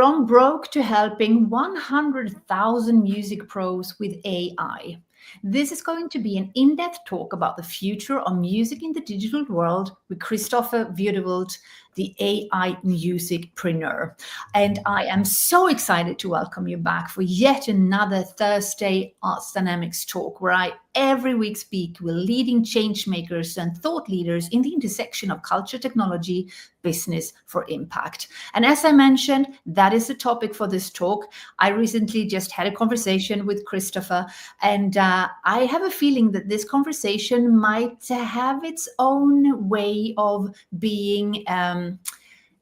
From broke to helping 100,000 music pros with AI. This is going to be an in-depth talk about the future of music in the digital world with Christopher Wieduwilt, the AI Musicpreneur. And I am so excited to welcome you back for yet another Thursday Arts Dynamics talk, where I every week speak with leading change makers and thought leaders in the intersection of culture, technology, business for impact. And as I mentioned, that is the topic for this talk. I recently just had a conversation with Christopher, and I have a feeling that this conversation might have its own way of being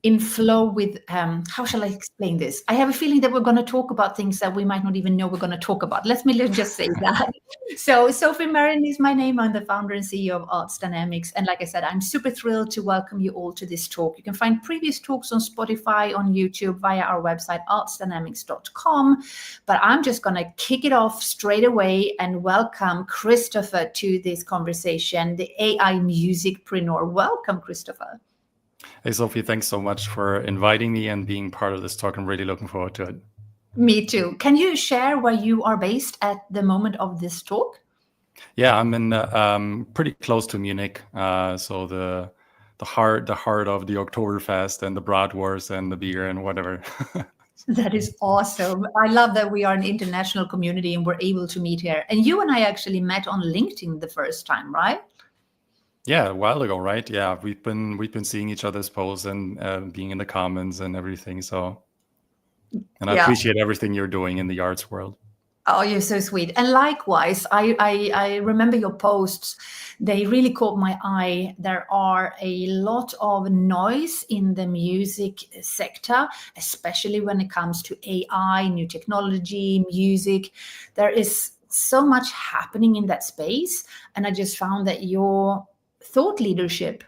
in flow with, how shall I explain this? I have a feeling that we're going to talk about things that we might not even know we're going to talk about. Let's just say that. So Sophie Marin is my name. I'm the founder and CEO of Arts Dynamics. And like I said, I'm super thrilled to welcome you all to this talk. You can find previous talks on Spotify, on YouTube, via our website, artsdynamics.com. But I'm just going to kick it off straight away and welcome Christopher to this conversation, the AI Musicpreneur. Welcome, Christopher. Hey, Sophie, thanks so much for inviting me and being part of this talk. I'm really looking forward to it. Me too. Can you share where you are based at the moment of this talk? Yeah, I'm in pretty close to Munich. So the heart of the Oktoberfest and the bratwurst and the beer and whatever. That is awesome. I love that we are an international community and we're able to meet here. And you and I actually met on LinkedIn the first time, right? Yeah, a while ago, right? Yeah, we've been seeing each other's posts and being in the comments and everything. So, and I appreciate everything you're doing in the arts world. Oh, you're so sweet. And likewise, I remember your posts. They really caught my eye. There are a lot of noise in the music sector, especially when it comes to AI, new technology, music. There is so much happening in that space. And I just found that your thought leadership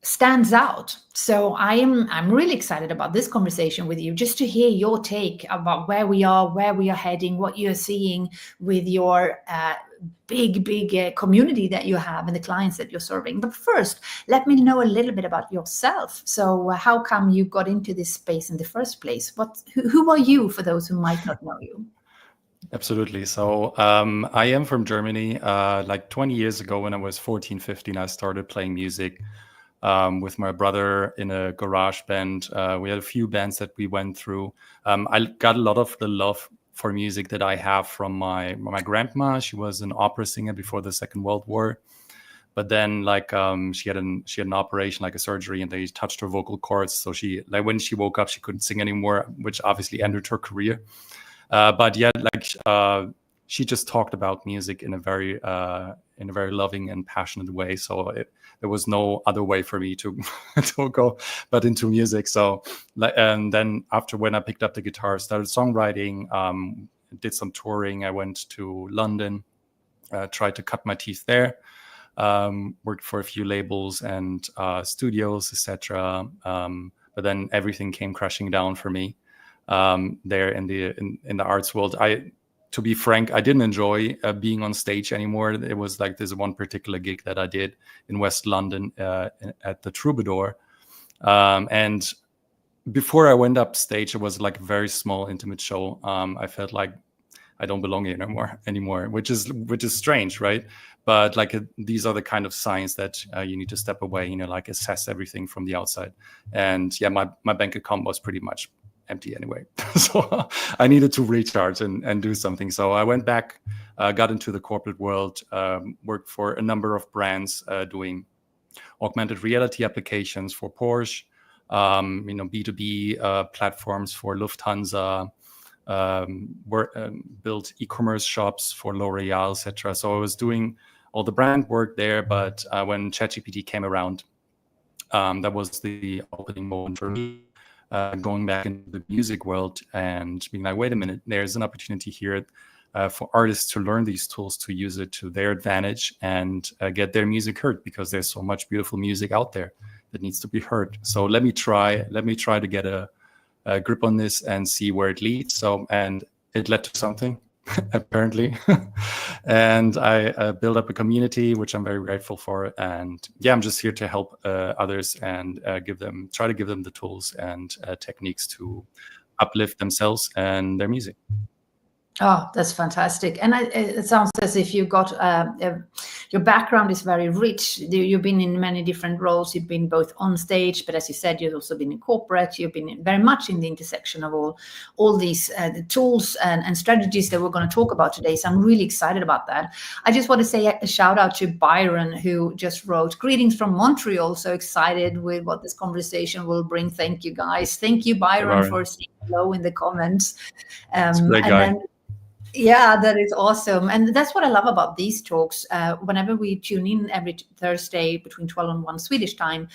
stands out. So I'm really excited about this conversation with you, just to hear your take about where we are heading, what you're seeing with your big community that you have and the clients that you're serving. But first, let me know a little bit about yourself. So how come you got into this space in the first place? Who are you, for those who might not know you? Absolutely. So I am from Germany. Like 20 years ago, when I was 14, 15, I started playing music with my brother in a garage band. We had a few bands that we went through. I got a lot of the love for music that I have from my grandma. She was an opera singer before the Second World War. But then, she had an operation, like a surgery, and they touched her vocal cords. So when she woke up, she couldn't sing anymore, which obviously ended her career. But yeah, she just talked about music in a very loving and passionate way. So there was no other way for me to go but into music. So and then after, when I picked up the guitar, started songwriting, did some touring. I went to London, tried to cut my teeth there. Worked for a few labels and studios, etc. But then everything came crashing down for me. There in the arts world. To be frank, I didn't enjoy being on stage anymore. It was like this one particular gig that I did in West London at the Troubadour. And before I went up stage, it was like a very small, intimate show. I felt like I don't belong here anymore, which is strange, right? But these are the kind of signs that you need to step away, assess everything from the outside. And yeah, my bank account was pretty much empty anyway. So I needed to recharge and do something. So I went back, got into the corporate world, worked for a number of brands doing augmented reality applications for Porsche, B2B platforms for Lufthansa, built e-commerce shops for L'Oreal, etc. So I was doing all the brand work there. But when ChatGPT came around, that was the opening moment for me. Going back into the music world and being like, wait a minute, there's an opportunity here for artists to learn these tools, to use it to their advantage and get their music heard, because there's so much beautiful music out there that needs to be heard. So let me try to get a grip on this and see where it leads. And it led to something. apparently. And I build up a community, which I'm very grateful for. And yeah, I'm just here to help others and try to give them the tools and techniques to uplift themselves and their music. Oh, that's fantastic. And it sounds as if you got your background is very rich. You've been in many different roles. You've been both on stage, but as you said, you've also been in corporate. You've been very much in the intersection of all these the tools and strategies that we're going to talk about today. So I'm really excited about that. I just want to say a shout out to Byron, who just wrote, "Greetings from Montreal. So excited with what this conversation will bring. Thank you, guys. Thank you, Byron, for saying hello in the comments." It's a great guy. Yeah, that is awesome. And that's what I love about these talks. Whenever we tune in every Thursday between 12 and 1 Swedish time,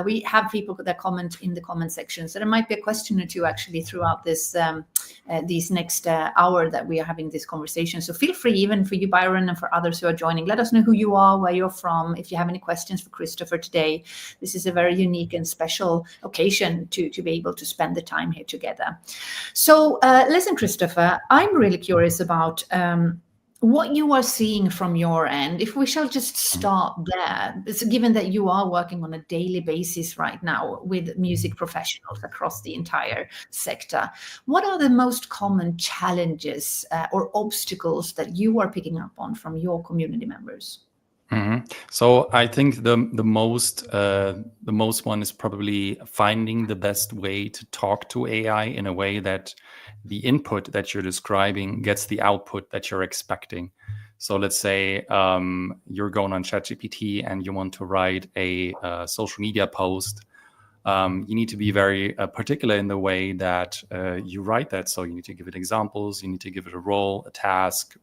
we have people that comment in the comment section. So there might be a question or two actually throughout this these next hour that we are having this conversation. So feel free, even for you, Byron, and for others who are joining, let us know who you are, where you're from. If you have any questions for Christopher today, this is a very unique and special occasion to be able to spend the time here together. So listen, Christopher, I'm really curious about what you are seeing from your end. If we shall just start there, so given that you are working on a daily basis right now with music professionals across the entire sector, what are the most common challenges or obstacles that you are picking up on from your community members? Mm-hmm. So I think the most one is probably finding the best way to talk to AI in a way that the input that you're describing gets the output that you're expecting. So let's say you're going on ChatGPT and you want to write a social media post. You need to be very particular in the way that you write that. So you need to give it examples, you need to give it a role, a task,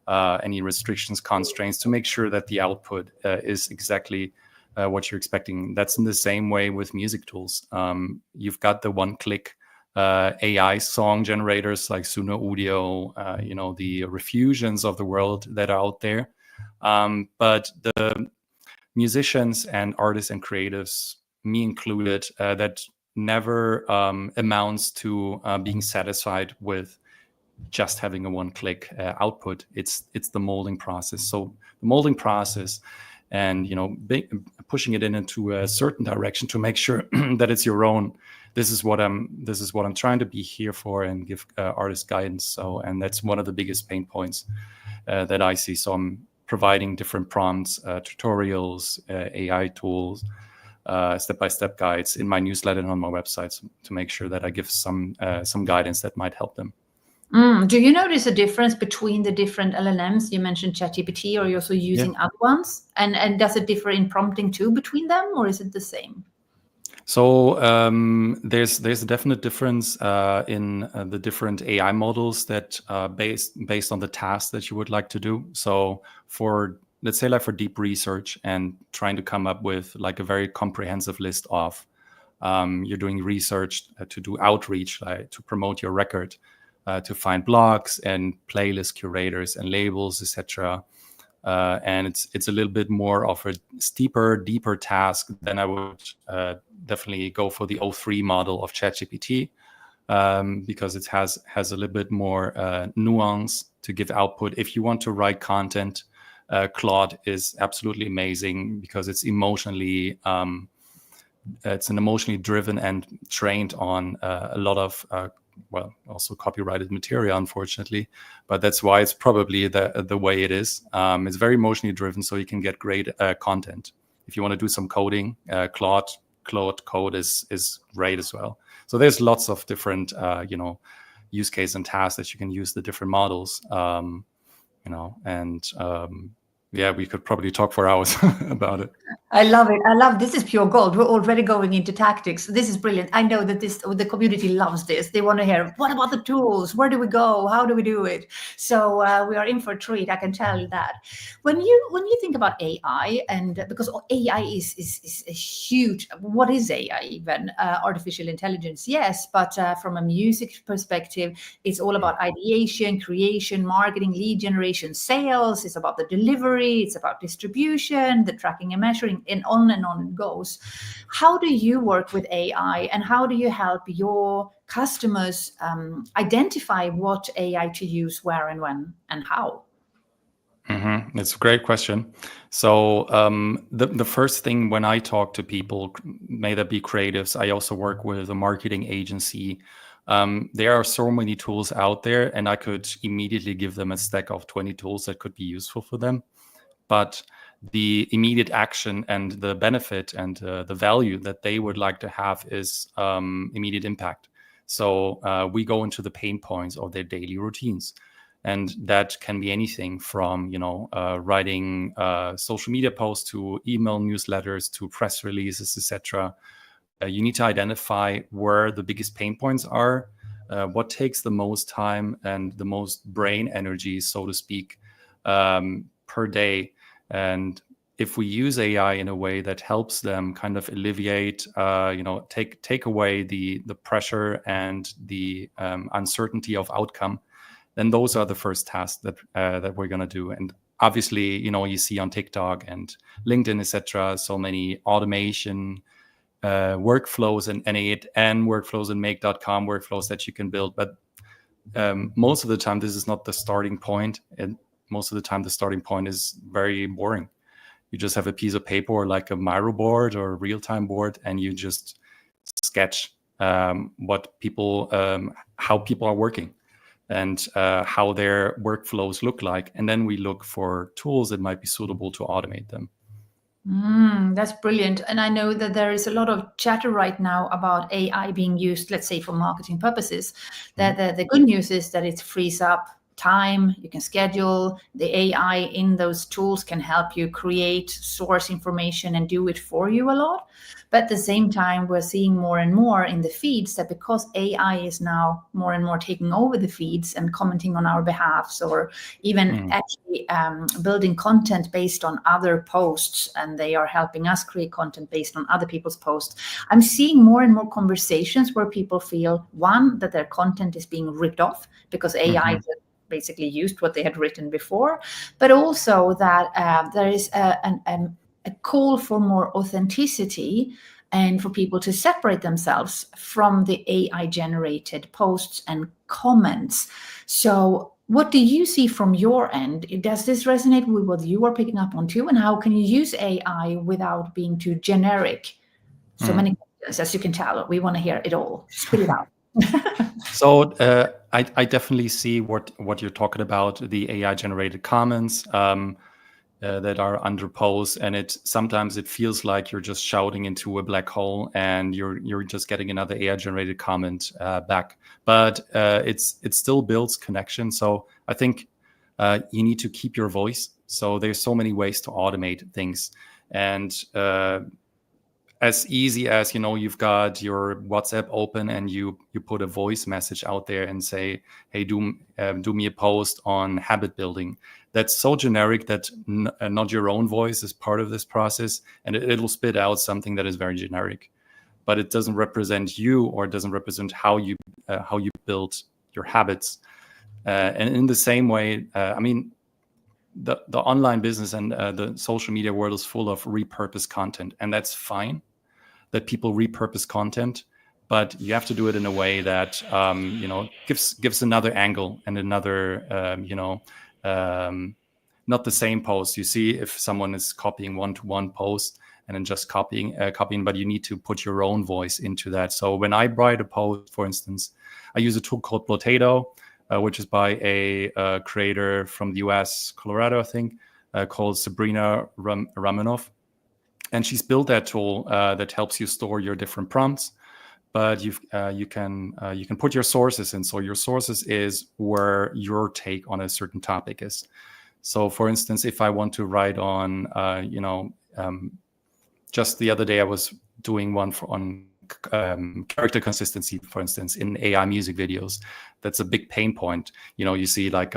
any restrictions, constraints, to make sure that the output is exactly what you're expecting. That's in the same way with music tools. You've got the one-click AI song generators like Suno Audio, the Refusions of the world that are out there. But the musicians and artists and creatives, me included, that never amounts to being satisfied with just having a one-click output. It's the molding process. So the molding process, and pushing it into a certain direction to make sure that it's your own. This is what I'm trying to be here for and give artists guidance. So, and that's one of the biggest pain points that I see. So I'm providing different prompts, tutorials, AI tools, step-by-step guides in my newsletter and on my website to make sure that I give some guidance that might help them. Do you notice a difference between the different LLMs? You mentioned ChatGPT, or you're also using other ones? And does it differ in prompting too between them, or is it the same? So there's a definite difference in the different AI models that based on the task that you would like to do. So let's say for deep research and trying to come up with like a very comprehensive list of you're doing research to do outreach, to promote your record, to find blogs and playlist curators and labels, etc. And it's a little bit more of a deeper task. Then I would definitely go for the O3 model of ChatGPT because it has a little bit more nuance to give output. If you want to write content, Claude is absolutely amazing because it's an emotionally driven and trained on a lot of also copyrighted material, unfortunately, but that's why it's probably the way it is. It's very emotionally driven, so you can get great content. If you want to do some coding, Claude Code is great as well. So there's lots of different use case and tasks that you can use the different models. We could probably talk for hours about it. I love it. I love this. Is pure gold. We're already going into tactics. This is brilliant. I know that the community loves this. They want to hear, what about the tools? Where do we go? How do we do it? So we are in for a treat. I can tell you that. When you think about AI, and because AI is a huge. What is AI even? Artificial intelligence, yes, but from a music perspective, it's all about ideation, creation, marketing, lead generation, sales. It's about the delivery. It's about distribution, the tracking and measuring, and on it goes. How do you work with AI, and how do you help your customers identify what AI to use where and when and how? It's a great question. So the first thing when I talk to people, may that be creatives, I also work with a marketing agency. There are so many tools out there, and I could immediately give them a stack of 20 tools that could be useful for them. But the immediate action and the benefit and the value that they would like to have is immediate impact. So we go into the pain points of their daily routines. And that can be anything from, writing social media posts to email newsletters to press releases, etc. You need to identify where the biggest pain points are, what takes the most time and the most brain energy, so to speak, per day. And if we use AI in a way that helps them kind of alleviate, take away the pressure and the uncertainty of outcome, then those are the first tasks that we're going to do. And obviously, you see on TikTok and LinkedIn, etc., so many automation workflows and N8N workflows and make.com workflows that you can build. But most of the time, this is not the starting point. And most of the time, the starting point is very boring. You just have a piece of paper or like a Miro board or a real-time board, and you just sketch what people, how people are working and how their workflows look like. And then we look for tools that might be suitable to automate them. That's brilliant. And I know that there is a lot of chatter right now about AI being used, let's say, for marketing purposes. That the good news is that it frees up time, you can schedule. The AI in those tools can help you create, source information, and do it for you a lot. But at the same time, we're seeing more and more in the feeds that because AI is now more and more taking over the feeds and commenting on our behalf, or even actually building content based on other posts, and they are helping us create content based on other people's posts. I'm seeing more and more conversations where people feel, one, that their content is being ripped off because AI basically used what they had written before, but also that there is a call for more authenticity and for people to separate themselves from the AI generated posts and comments. So what do you see from your end? Does this resonate with what you are picking up on too? And how can you use AI without being too generic? So many questions, as you can tell, we want to hear it all. Spit it out. So I definitely see what you're talking about, the AI generated comments that are under posts, and sometimes it feels like you're just shouting into a black hole and you're just getting another AI generated comment back. But it still builds connection. So I think you need to keep your voice. So there's so many ways to automate things, and as easy as, you've got your WhatsApp open and you put a voice message out there and say, hey, do me a post on habit building. That's so generic that not your own voice is part of this process, and it'll spit out something that is very generic, but it doesn't represent you, or it doesn't represent how you build your habits. And in the same way, the online business and the social media world is full of repurposed content, and that's fine that people repurpose content, but you have to do it in a way that gives another angle and another not the same post. You see, if someone is copying one-to-one post and then just copying, but you need to put your own voice into that. So when I write a post, for instance, I use a tool called Potato, which is by a creator from the US, Colorado, I think, called Sabrina Ramanoff. And she's built that tool that helps you store your different prompts, but you can put your sources in. So your sources is where your take on a certain topic is. So for instance, if I want to write on, just the other day I was doing one on character consistency, for instance, in AI music videos. That's a big pain point. You see like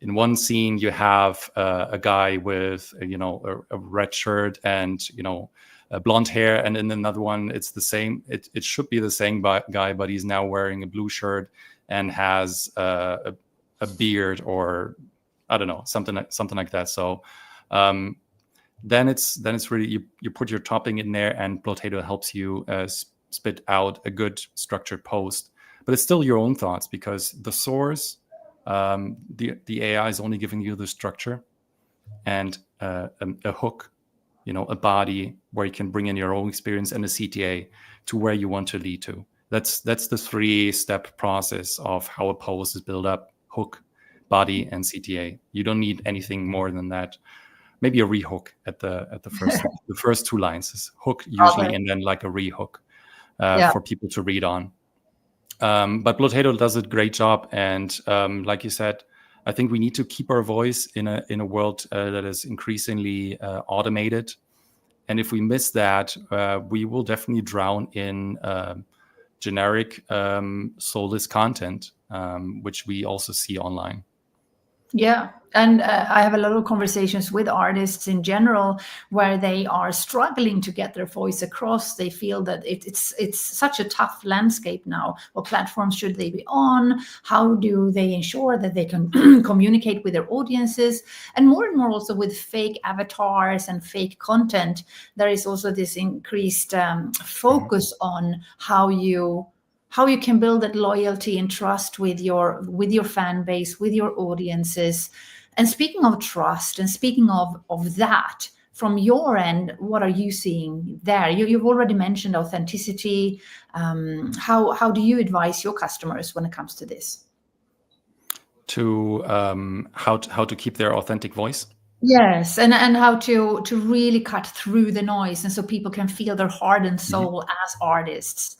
in one scene you have a guy with a red shirt and blonde hair, and in another one it's the same. It should be the same guy, but he's now wearing a blue shirt and has a beard, or I don't know, something like that. So then it's really you put your topping in there, and Potato helps you spit out a good structured post but it's still your own thoughts, because the source, the AI is only giving you the structure and a hook, a body where you can bring in your own experience, and a CTA to where you want to lead to. That's the 3-step process of how a post is built up: hook, body, and CTA. You don't need anything more than that. Maybe a rehook at the first the first 2 lines is hook usually, Okay. and then like a rehook Yeah. for people to read on. But Blotato does a great job, and like you said, I think we need to keep our voice in a world that is increasingly automated. And if we miss that, we will definitely drown in generic, soulless content, which we also see online. Yeah. And I have a lot of conversations with artists in general where they are struggling to get their voice across. They feel that it's such a tough landscape now. What platforms should they be on? How do they ensure that they can communicate with their audiences? And more also with fake avatars and fake content, there is also this increased focus on how you can build that loyalty and trust with your fan base, with your audiences. And speaking of trust, and speaking of that, from your end, what are you seeing there? You've already mentioned authenticity. How do you advise your customers when it comes to this? To how to keep their authentic voice? Yes, and how to really cut through the noise, and so people can feel their heart and soul as artists.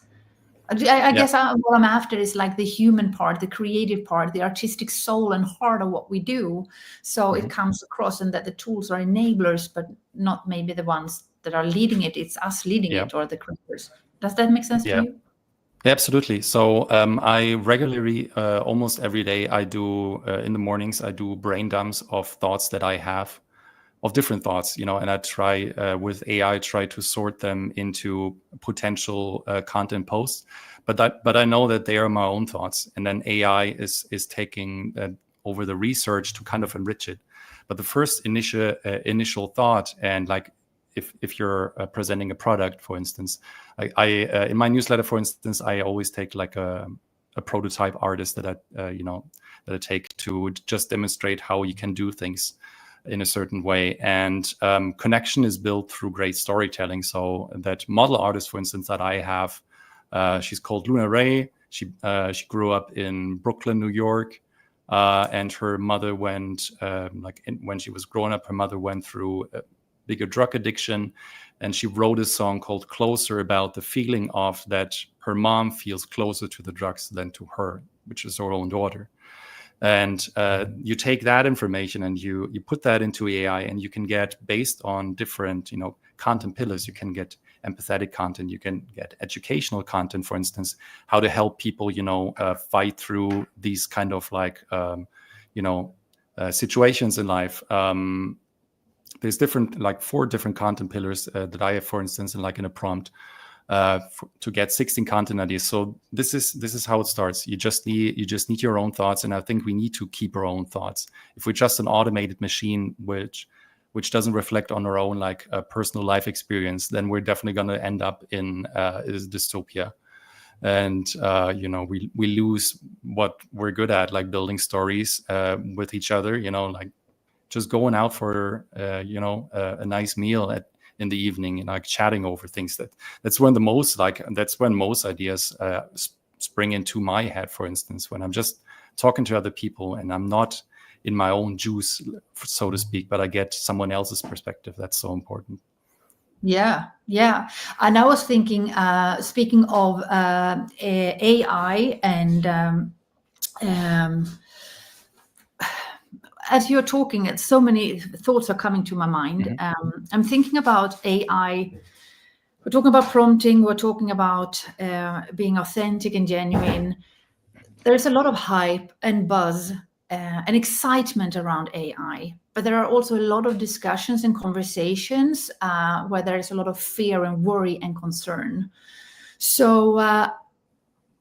I guess what I'm after is like the human part, the creative part, the artistic soul and heart of what we do. So it comes across, and that the tools are enablers, but not maybe the ones that are leading it. It's us leading it, or the creators. Does that make sense to you? Absolutely. So I regularly, almost every day, I do in the mornings, I do brain dumps of thoughts that I have, of different thoughts, and I try with AI, try to sort them into potential content posts. But I know that they are my own thoughts, and then AI is taking over the research to kind of enrich it. But the first initial thought, and like if you're presenting a product, for instance, I in my newsletter, for instance, I always take like a prototype artist that I take to just demonstrate how you can do things in a certain way. And connection is built through great storytelling. So that model artist, for instance, that I have, she's called Luna Ray. She grew up in Brooklyn, New York, and her mother went when she was growing up, her mother went through a bigger drug addiction, and she wrote a song called Closer about the feeling of that her mom feels closer to the drugs than to her, which is her own daughter. And you take that information and you put that into AI, and you can get, based on different content pillars, you can get empathetic content, you can get educational content, for instance, how to help people fight through these kind of like situations in life. There's different 4 different content pillars that I have, for instance, in a prompt to get 16 content ideas. So this is how it starts. You just need your own thoughts, and I think we need to keep our own thoughts. If we're just an automated machine which doesn't reflect on our own personal life experience, then we're definitely going to end up in a dystopia. And we lose what we're good at, like building stories with each other. Just going out for a nice meal in the evening, chatting over things. That's when most ideas spring into my head, for instance, when I'm just talking to other people and I'm not in my own juice, so to speak, but I get someone else's perspective. That's so important. Yeah. And I was thinking, speaking of AI, and as you're talking, so many thoughts are coming to my mind. I'm thinking about AI. We're talking about prompting. We're talking about being authentic and genuine. There's a lot of hype and buzz and excitement around AI, but there are also a lot of discussions and conversations where there is a lot of fear and worry and concern. So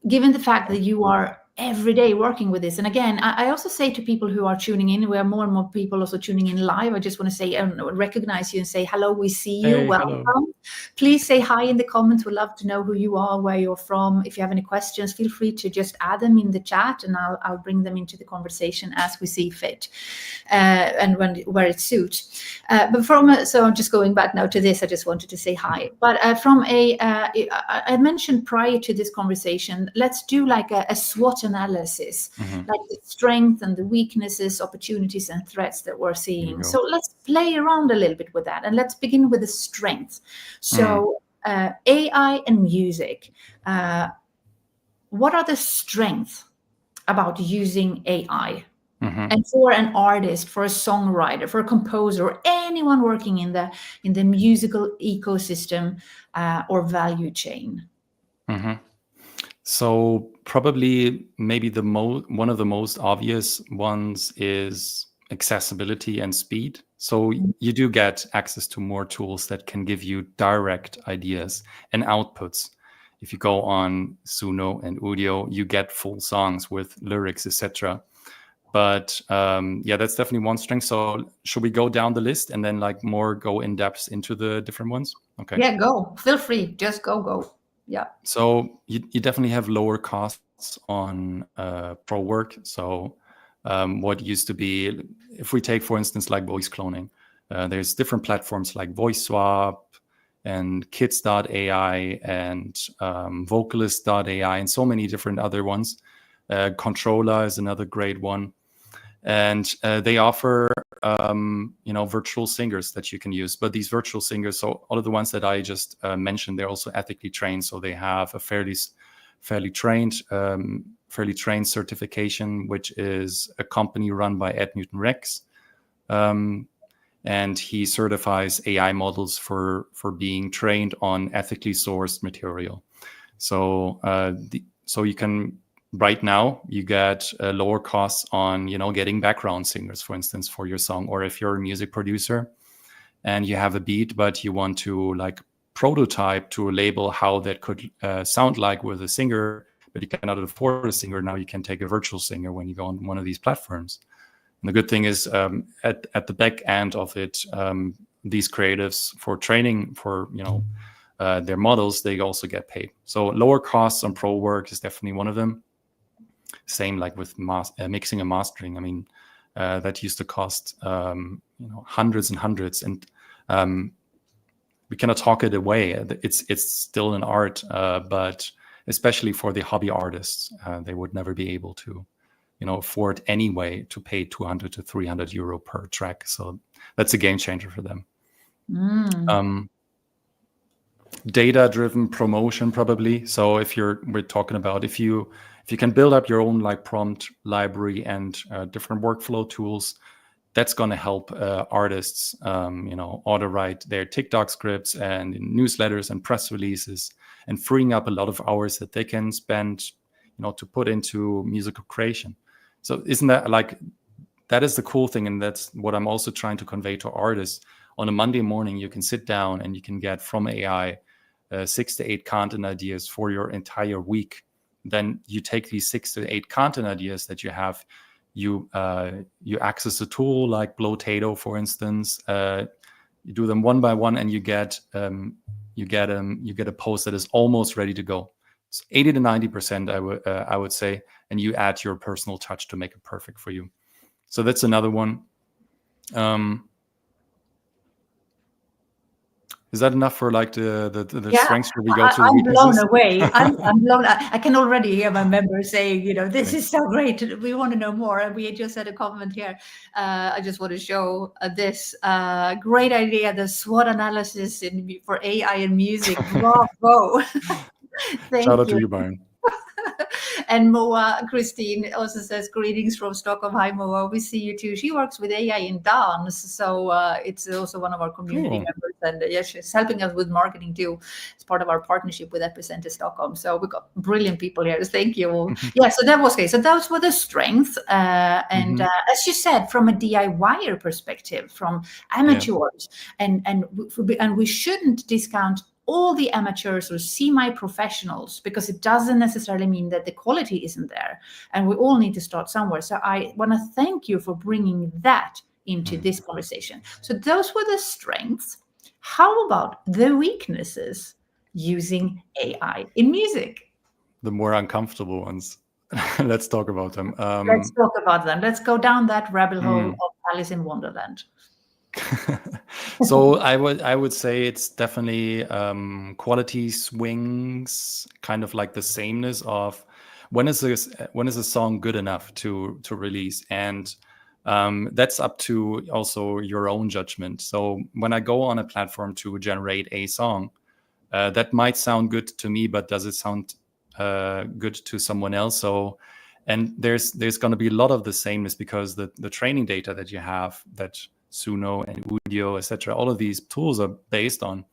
given the fact that you are every day working with this, and again, I also say to people who are tuning in, we have more and more people also tuning in live. I just want to say, recognize you and say hello. We see you. Hey, welcome. hello. Please say hi in the comments. We'd love to know who you are, where you're from. If you have any questions, feel free to just add them in the chat, and I'll bring them into the conversation as we see fit, and where it suits. So I'm just going back now to this. I just wanted to say hi. But I mentioned prior to this conversation, let's do like a SWOT analysis, like the strength and the weaknesses, opportunities and threats that we're seeing. So let's play around a little bit with that, and let's begin with the strength. So AI and music, what are the strengths about using AI? And for an artist, for a songwriter, for a composer, or anyone working in the musical ecosystem or value chain? So probably maybe one of the most obvious ones is accessibility and speed. So you do get access to more tools that can give you direct ideas and outputs. If you go on Suno and Udio, you get full songs with lyrics, etc. But that's definitely one strength. So should we go down the list and then like more go in depth into the different ones? Okay. Yeah, go. Feel free. Just go. Yeah. So you definitely have lower costs on pro work. So what used to be, if we take, for instance, like voice cloning, there's different platforms like VoiceSwap and Kids.ai and Vocalist.ai and so many different other ones. Controller is another great one. And they offer, virtual singers that you can use. But these virtual singers, so all of the ones that I just mentioned, they're also ethically trained. So they have a fairly trained certification, which is a company run by Ed Newton-Rex. And he certifies AI models for being trained on ethically sourced material. So so you can, right now, you get lower costs on, getting background singers, for instance, for your song. Or if you're a music producer and you have a beat, but you want to like prototype to a label how that could sound like with a singer, but you cannot afford a singer, now you can take a virtual singer when you go on one of these platforms. And the good thing is at the back end of it, these creatives for training for, their models, they also get paid. So lower costs on pro work is definitely one of them. Same like with mixing and mastering. I mean, that used to cost, hundreds and hundreds, and we cannot talk it away. It's still an art, but especially for the hobby artists, they would never be able to, afford anyway to pay 200 to 300 euro per track. So that's a game changer for them. Data-driven promotion, probably. So we're talking about if you can build up your own like prompt library and different workflow tools, that's going to help artists, auto write their TikTok scripts and newsletters and press releases, and freeing up a lot of hours that they can spend, to put into musical creation. So isn't that like, that is the cool thing, and that's what I'm also trying to convey to artists. On a Monday morning, you can sit down and you can get from AI 6 to 8 content ideas for your entire week. Then you take these 6 to 8 content ideas that you have, you access a tool like Blowtato, for instance. You do them one by one, and you get a post that is almost ready to go. So 80 to 90%, I would say, and you add your personal touch to make it perfect for you. So that's another one. Is that enough for like the strengths? Should we go to the weaknesses? I'm blown away. I'm blown. I can already hear my members saying, this is so great. We want to know more. And we just had a comment here. I just want to show this great idea, the SWOT analysis for AI and music. Bravo. Thank Shout out you. to you, Byron. And Moa Christine also says, greetings from Stockholm. Hi, Moa. We see you too. She works with AI in dance. So it's also one of our community members. And she's helping us with marketing too. It's part of our partnership with Epicenter Stockholm. So we've got brilliant people here. Thank you. Yeah, so that was okay. So those were the strengths. And as you said, from a DIYer perspective, from amateurs, and we shouldn't discount all the amateurs or semi-professionals, because it doesn't necessarily mean that the quality isn't there, and we all need to start somewhere. So I want to thank you for bringing that into this conversation. So those were the strengths. How about the weaknesses using AI in music? The more uncomfortable ones. Let's talk about them. Let's talk about them. Let's go down that rabbit hole mm. of Alice in Wonderland. So I would say it's definitely quality swings, kind of like the sameness of when is a song good enough to release, and that's up to also your own judgment. So when I go on a platform to generate a song, that might sound good to me, but does it sound good to someone else? So, and there's going to be a lot of the sameness because the training data that you have, that Suno and Udio, etc., all of these tools are based on,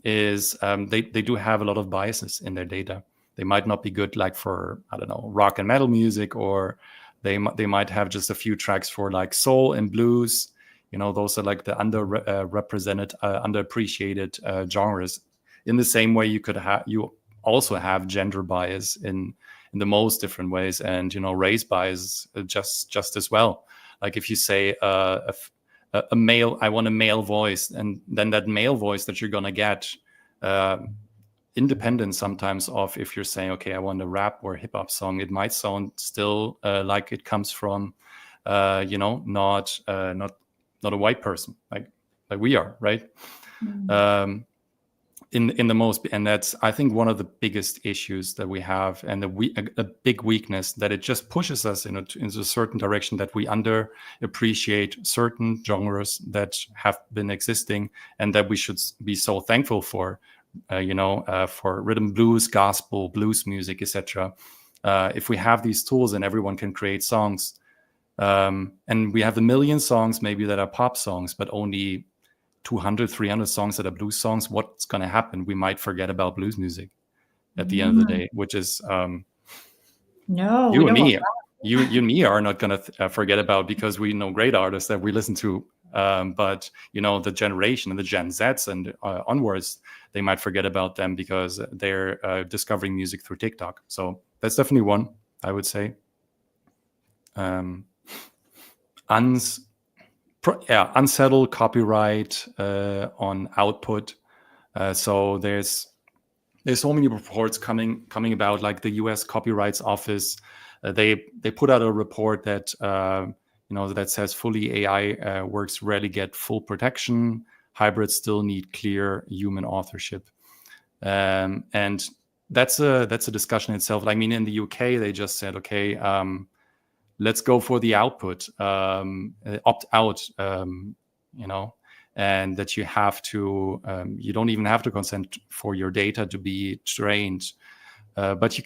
is they do have a lot of biases in their data. They might not be good like for, I don't know, rock and metal music, or they might have just a few tracks for like soul and blues. You know, those are like the underrepresented, underappreciated genres. In the same way, you also have gender bias in the most different ways, and race bias just as well. Like if you say a male, I want a male voice, and then that male voice that you're gonna get, independent sometimes of if you're saying, okay, I want a rap or hip hop song, it might sound still like it comes from, not a white person, like we are, right? Mm. In the most, and that's, I think, one of the biggest issues that we have, and a big weakness, that it just pushes us into a certain direction, that we underappreciate certain genres that have been existing and that we should be so thankful for, for rhythm blues, gospel, blues music, etc. If we have these tools and everyone can create songs, and we have a million songs maybe that are pop songs, but only 200, 300 songs that are blues songs, what's going to happen? We might forget about blues music at the end of the day, which is no, you and me. You and me are not going to forget about, because we know great artists that we listen to. But the generation and the Gen Zs and onwards, they might forget about them because they're discovering music through TikTok. So that's definitely one, I would say. Unsettled copyright on output. So there's so many reports coming about, like the U.S. Copyrights Office. They put out a report that that says fully AI works rarely get full protection. Hybrids still need clear human authorship, and that's a discussion itself. I mean, in the UK, they just said, okay, let's go for the output, opt out, and that you have to, you don't even have to consent for your data to be trained, but you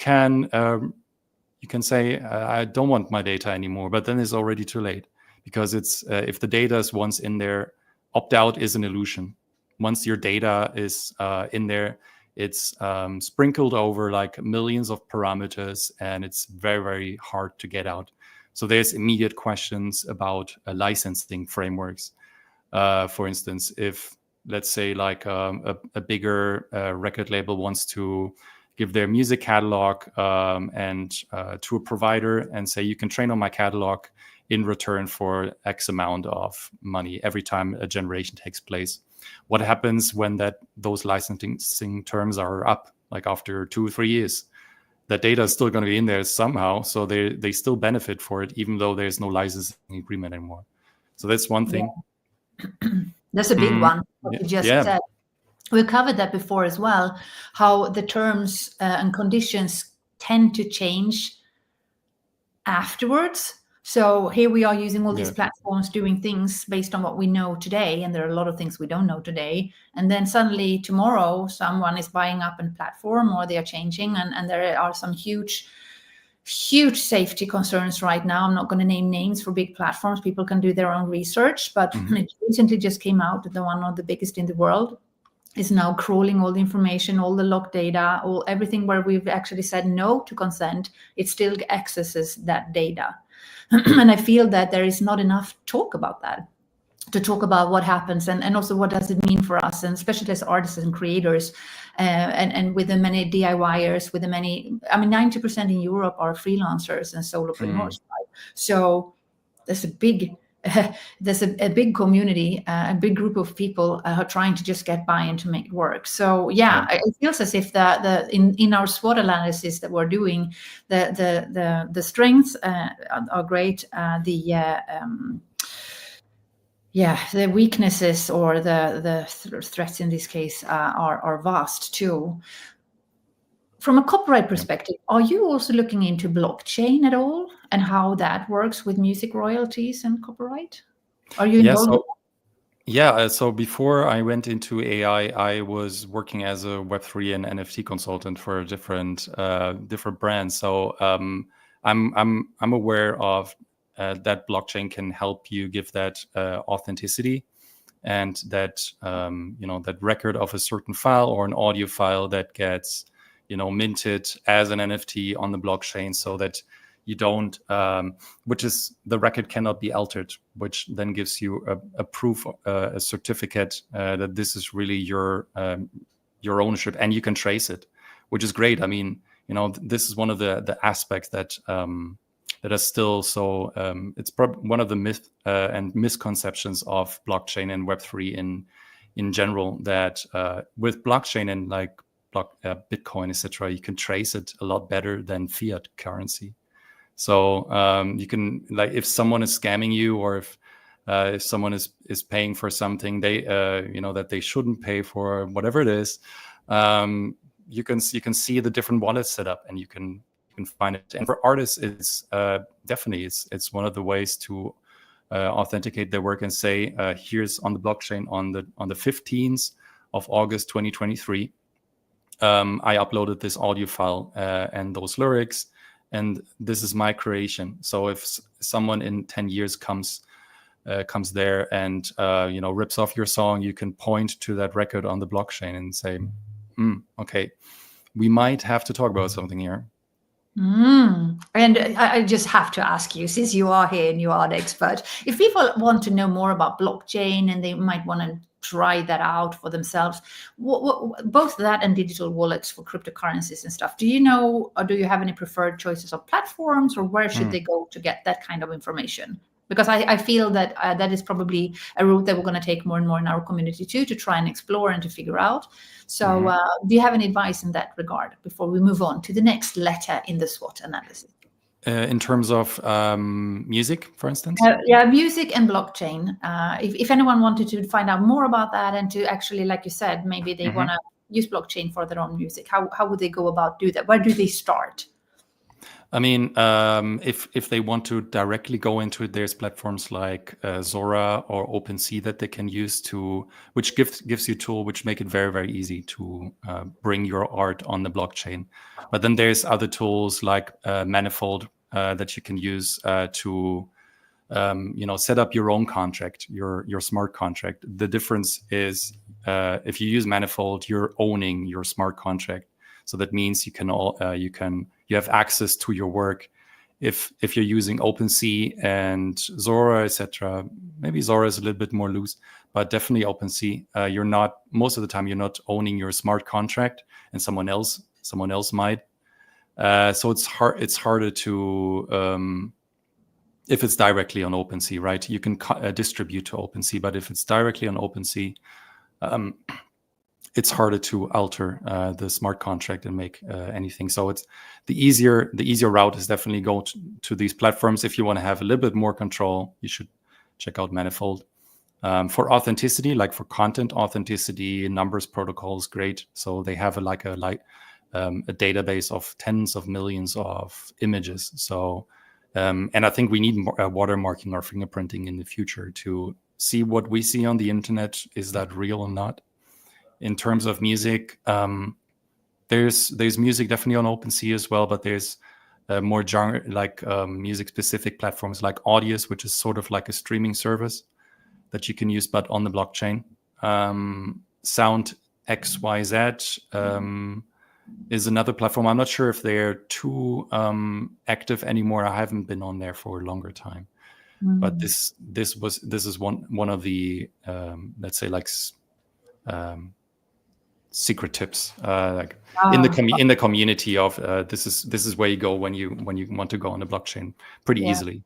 can say, I don't want my data anymore, but then it's already too late, because it's if the data is once in there, opt out is an illusion. Once your data is in there, it's sprinkled over like millions of parameters, and it's very, very hard to get out. So there's immediate questions about licensing frameworks. For instance, if, let's say, like a bigger record label wants to give their music catalog and to a provider and say, you can train on my catalog in return for X amount of money every time a generation takes place. What happens when those licensing terms are up, like after 2 or 3 years? That data is still going to be in there somehow, so they still benefit for it, even though there's no licensing agreement anymore. So that's one thing. Yeah. That's a big one, what you just said. We covered that before as well, how the terms and conditions tend to change afterwards. So here we are using all these platforms, doing things based on what we know today, and there are a lot of things we don't know today. And then suddenly tomorrow, someone is buying up a platform, or they are changing, and there are some huge safety concerns right now. I'm not going to name names for big platforms. People can do their own research, but it recently just came out that one of the biggest in the world is now crawling all the information, all the log data, everything where we've actually said no to consent. It still accesses that data. And I feel that there is not enough talk about that, to talk about what happens, and also what does it mean for us, and especially as artists and creators, and with the many DIYers, with the many, 90% in Europe are freelancers and solopreneurs. Right? So there's a there's a big community, a big group of people who are trying to just get buy-in to make it work. So Yeah. it feels as if in our SWOT analysis that we're doing, the strengths are great. The weaknesses or the threats in this case are vast too. From a copyright perspective, are you also looking into blockchain at all and how that works with music royalties and copyright? Are you involved? So before I went into AI, I was working as a Web3 and NFT consultant for different brands. So I'm aware of that blockchain can help you give that authenticity, and that that record of a certain file or an audio file that gets minted as an NFT on the blockchain, so that you don't, which is the record cannot be altered, which then gives you a proof, a certificate that this is really your ownership, and you can trace it, which is great. I mean, this is one of the aspects that are still so. It's probably one of the myth and misconceptions of blockchain and Web3 in general, that with blockchain and like Bitcoin, etc., you can trace it a lot better than fiat currency. So you can, like, if someone is scamming you, or if someone is paying for something that they shouldn't pay for, whatever it is, you can see the different wallets set up, and you can find it. And for artists, it's definitely it's one of the ways to authenticate their work and say, here's on the blockchain on the 15th of August 2023, I uploaded this audio file and those lyrics, and this is my creation. So if someone in 10 years comes there and rips off your song, you can point to that record on the blockchain and say, okay, we might have to talk about something here. And I just have to ask you, since you are here and you are the expert, if people want to know more about blockchain and they might want to try that out for themselves, both that and digital wallets for cryptocurrencies and stuff, do you know, or do you have any preferred choices of platforms, or where should they go to get that kind of information? Because I feel that that is probably a route that we're going to take more and more in our community too, to try and explore and to figure out. So do you have any advice in that regard before we move on to the next letter in the SWOT analysis? In terms of music, for instance? Music and blockchain. If anyone wanted to find out more about that and to actually, like you said, maybe they want to use blockchain for their own music, how would they go about do that? Where do they start? I mean, if they want to directly go into it, there's platforms like Zora or OpenSea that they can use which gives you a tool which make it very, very easy to bring your art on the blockchain. But then there's other tools like Manifold that you can use to set up your own contract, your smart contract. The difference is if you use Manifold, you're owning your smart contract. So that means you have access to your work. If you're using OpenSea and Zora, etc., maybe Zora is a little bit more loose, but definitely OpenSea. Most of the time you're not owning your smart contract, and someone else might. So it's harder to if it's directly on OpenSea, right? You can distribute to OpenSea, but if it's directly on OpenSea, it's harder to alter the smart contract and make anything. So it's the easier route is definitely go to these platforms. If you want to have a little bit more control, you should check out Manifold. For authenticity, like for content authenticity, Numbers protocol is great. So they have a database of tens of millions of images. So and I think we need more watermarking or fingerprinting in the future to see what we see on the internet. Is that real or not? In terms of music, there's music definitely on OpenSea as well, but there's more genre, like music-specific platforms like Audius, which is sort of like a streaming service that you can use, but on the blockchain. Sound XYZ is another platform. I'm not sure if they're too active anymore. I haven't been on there for a longer time, but this is one of the let's say like secret tips in the community of this is where you go when you want to go on the blockchain pretty easily.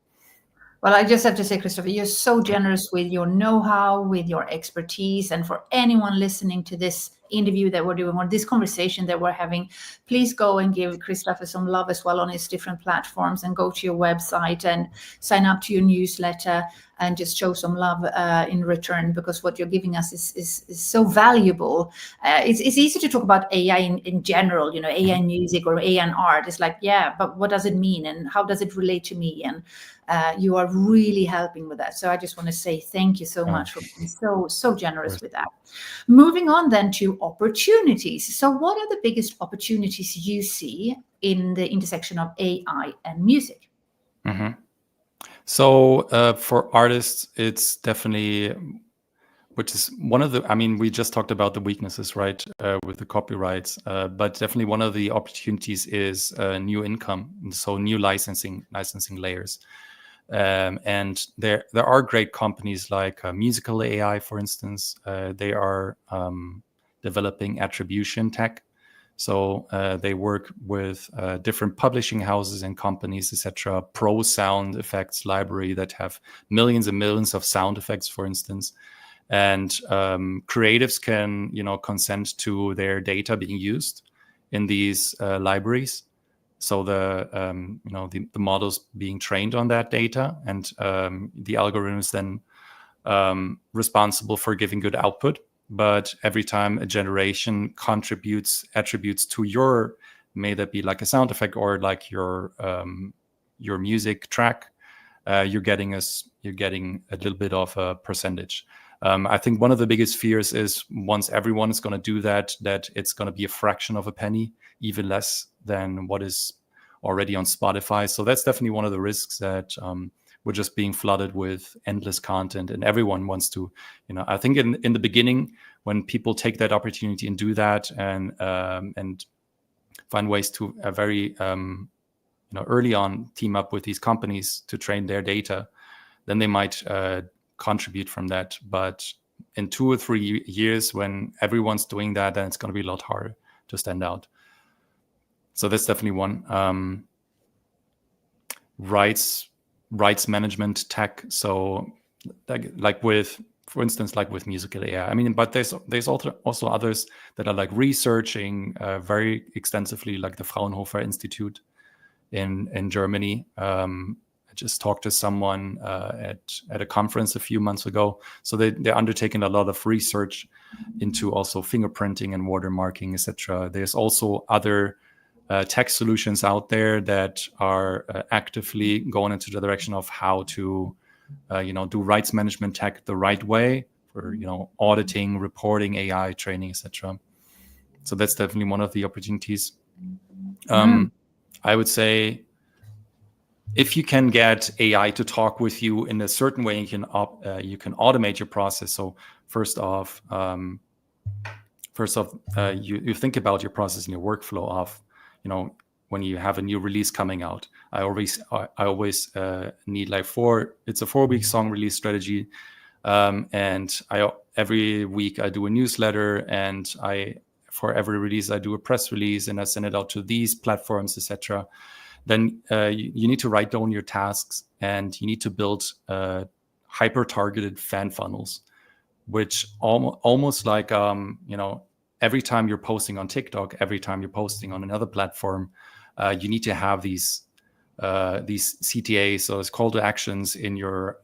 Well, I just have to say, Christopher, you're so generous with your know-how, with your expertise. And for anyone listening to this interview that we're doing, or this conversation that we're having, please go and give Christopher some love as well on his different platforms, and go to your website and sign up to your newsletter and just show some love in return, because what you're giving us is so valuable. It's easy to talk about AI in general, AI in music or AI in art. It's like, yeah, but what does it mean and how does it relate to me? And you are really helping with that. So I just want to say thank you so much for being so generous with that. Moving on then to opportunities. So what are the biggest opportunities you see in the intersection of AI and music? Mm-hmm. So for artists, it's definitely, which is one of the, I mean, we just talked about the weaknesses, right, with the copyrights, but definitely one of the opportunities is new income, so new licensing layers. And there are great companies like Musical AI, for instance. They are developing attribution tech. So they work with different publishing houses and companies, etc. Pro sound effects library that have millions and millions of sound effects, for instance. And creatives can, consent to their data being used in these libraries. So the models being trained on that data, and the algorithm is then responsible for giving good output. But every time a generation contributes attributes to your, may that be like a sound effect or like your music track, you're getting a little bit of a percentage. I think one of the biggest fears is once everyone is going to do that it's going to be a fraction of a penny, even less than what is already on Spotify. So that's definitely one of the risks, that we're just being flooded with endless content, and everyone wants to, I think in the beginning, when people take that opportunity and do that, and find ways to very early on team up with these companies to train their data, then they might contribute from that. But in 2 or 3 years, when everyone's doing that, then it's going to be a lot harder to stand out. So that's definitely one. Rights management tech. So like with, for instance, like with Musical AI. I mean, but there's also others that are like researching very extensively, like the Fraunhofer Institute in Germany. I just talked to someone at a conference a few months ago. So they're undertaking a lot of research into also fingerprinting and watermarking, etc. There's also other tech solutions out there that are actively going into the direction of how to, do rights management tech the right way for, auditing, reporting, AI training, etc. So that's definitely one of the opportunities. I would say, if you can get AI to talk with you in a certain way, you can automate your process. So first off, you think about your process and your workflow of, when you have a new release coming out. I always need like it's a 4-week song release strategy, and every week I do a newsletter, and for every release I do a press release, and I send it out to these platforms, etc. Then you need to write down your tasks, and you need to build hyper-targeted fan funnels, which almost like, every time you're posting on TikTok, every time you're posting on another platform, you need to have these CTAs, so it's call to actions in your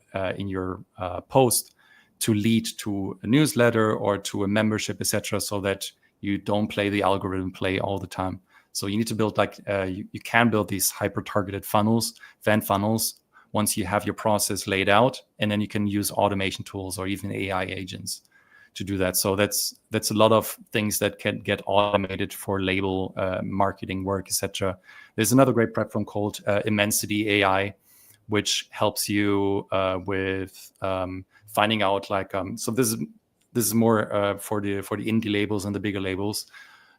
post, to lead to a newsletter or to a membership, etc., so that you don't play the algorithm play all the time. So you need to build you can build these hyper-targeted funnels, fan funnels, once you have your process laid out, and then you can use automation tools or even AI agents to do that. So that's a lot of things that can get automated for label marketing work, etc. There's another great platform called Immensity AI, which helps you with finding out so this is more for the indie labels and the bigger labels.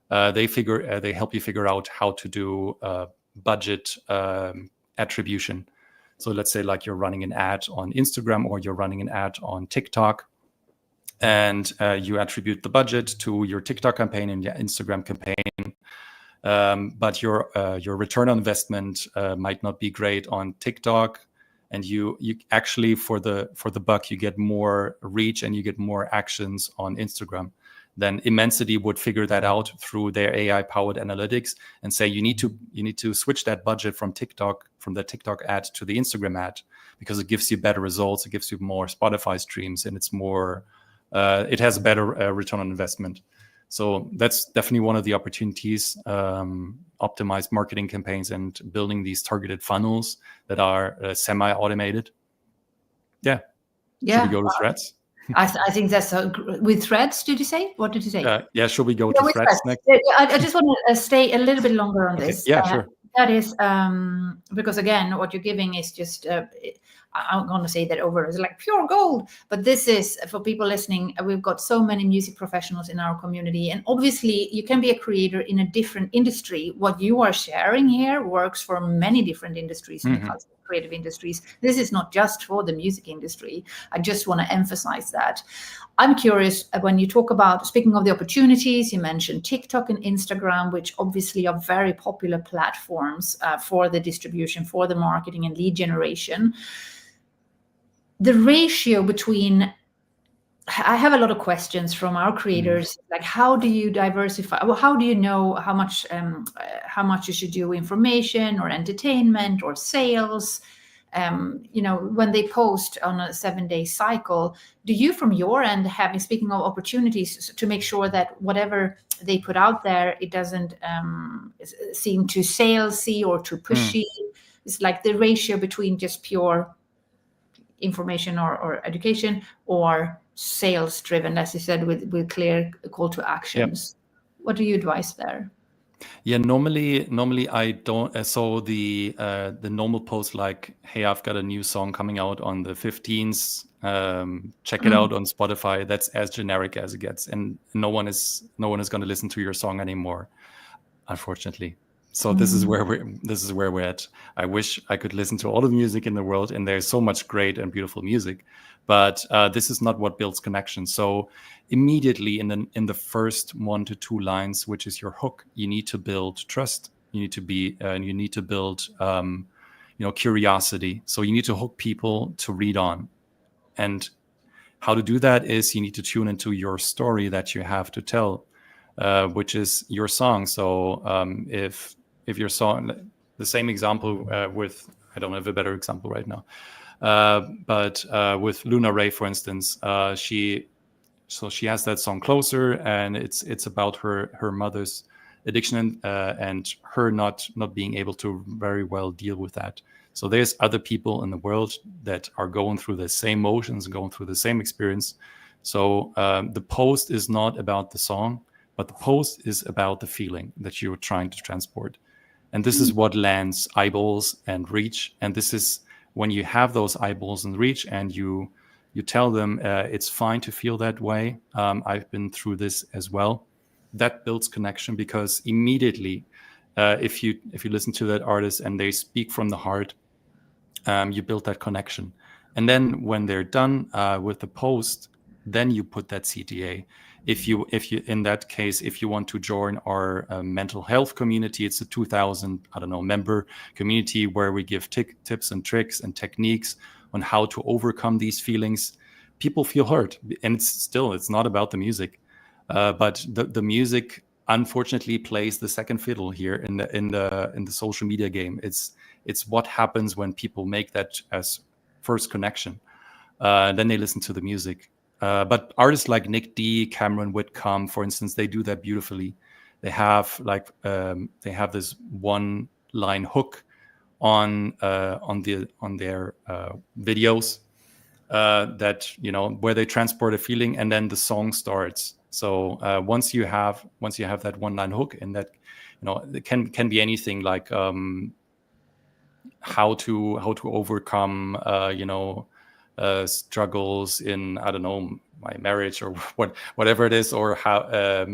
They help you figure out how to do budget attribution. So let's say like you're running an ad on Instagram or you're running an ad on TikTok, and you attribute the budget to your TikTok campaign and your Instagram campaign. But your return on investment might not be great on TikTok, and you actually for the buck you get more reach and you get more actions on Instagram. Then Immensity would figure that out through their AI powered analytics and say you need to switch that budget from the TikTok ad to the Instagram ad, because it gives you better results, it gives you more Spotify streams, and it's more it has a better return on investment. So that's definitely one of the opportunities, optimized marketing campaigns and building these targeted funnels that are semi-automated. Yeah. Should we go to Threads? I think that's with Threads. Did you say? What did you say? Yeah. Should we go to Threads next? I just want to stay a little bit longer on this. Yeah, sure. That is because again, what you're giving is just. I'm going to say that over as like pure gold, but this is for people listening. We've got so many music professionals in our community, and obviously you can be a creator in a different industry. What you are sharing here works for many different industries in the creative industries. This is not just for the music industry. I just want to emphasize that. I'm curious, when you talk about, speaking of the opportunities, you mentioned TikTok and Instagram, which obviously are very popular platforms for the distribution, for the marketing and lead generation. The ratio between, I have a lot of questions from our creators, like how do you diversify? Well, how do you know how much you should do information or entertainment or sales? When they post on a 7-day cycle, do you from your end speaking of opportunities to make sure that whatever they put out there, it doesn't seem too salesy or too pushy? It's like the ratio between just pure information or education or sales driven, as you said, with clear call to actions. What do you advise there? Yeah, normally I don't. So the normal post like, "Hey, I've got a new song coming out on the 15th. Check it out on Spotify." That's as generic as it gets, and no one is going to listen to your song anymore, unfortunately. So this is where we're at. I wish I could listen to all the music in the world, and there's so much great and beautiful music, but this is not what builds connection. So immediately in the first 1 to 2 lines, which is your hook, you need to build trust. You need to build curiosity. So you need to hook people to read on, and how to do that is you need to tune into your story that you have to tell, which is your song. So if your song, the same example with, I don't have a better example right now, but with Luna Ray, for instance, she has that song Closer, and it's about her mother's addiction and her not being able to very well deal with that. So there's other people in the world that are going through the same motions, going through the same experience. So the post is not about the song, but the post is about the feeling that you're trying to transport. And this is what lands eyeballs and reach. And this is when you have those eyeballs and reach, and you tell them it's fine to feel that way. I've been through this as well. That builds connection, because immediately, if you listen to that artist and they speak from the heart, you build that connection. And then when they're done with the post, then you put that CTA. If you in that case, if you want to join our mental health community, it's a 2,000 member community where we give tips and tricks and techniques on how to overcome these feelings. People feel hurt, and it's not about the music, but the music unfortunately plays the second fiddle here in the social media game. It's what happens when people make that as first connection. Then they listen to the music. But artists like Nick D, Cameron Whitcomb, for instance, they do that beautifully. They have this one line hook on their videos that where they transport a feeling, and then the song starts. So once you have that one line hook, and that it can be anything like how to overcome struggles in, I don't know, my marriage or whatever it is, or how